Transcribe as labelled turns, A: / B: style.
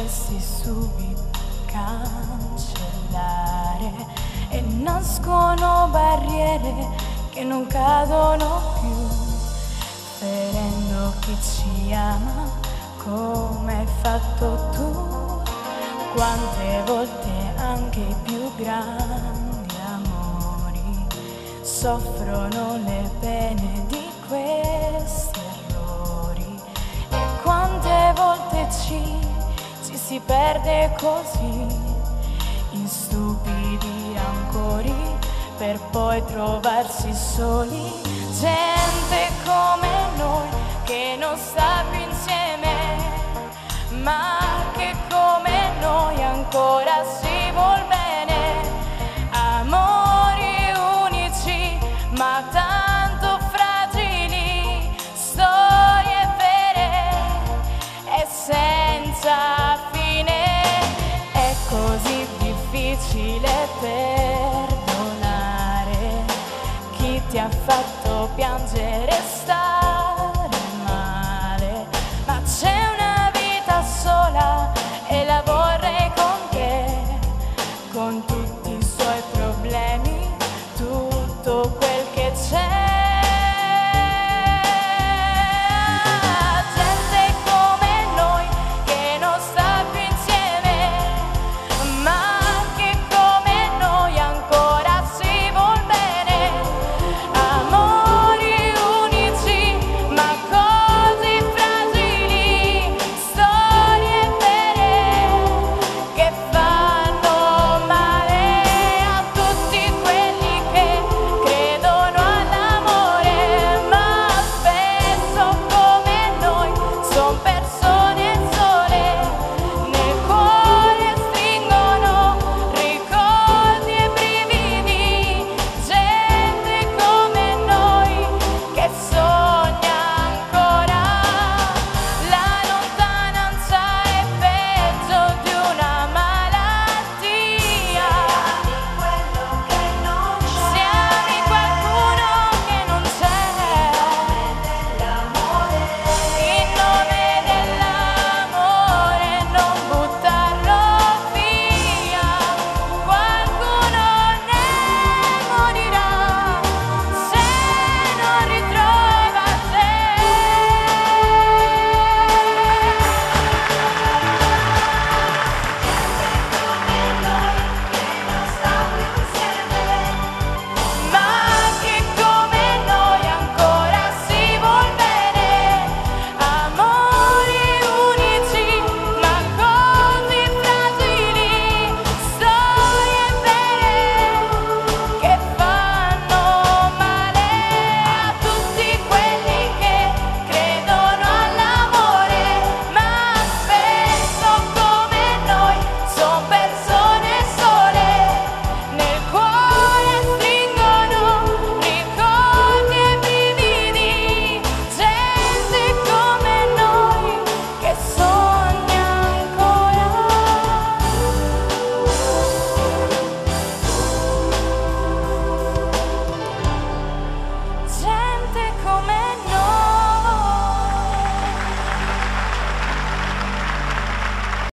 A: vorresti subito cancellare e nascono barriere che non cadono più, ferendo chi ci ama come hai fatto tu. Quante volte anche i più grandi amori soffrono le pene di questi errori, e quante volte ci si perde così in stupidi rancori per poi trovarsi soli. Gente come noi che non sta più insieme, ma che come noi ancora si vuol bene. Amori unici ma tanto fragili, storie vere e senza fine. È così difficile perdonare chi ti ha fatto piangere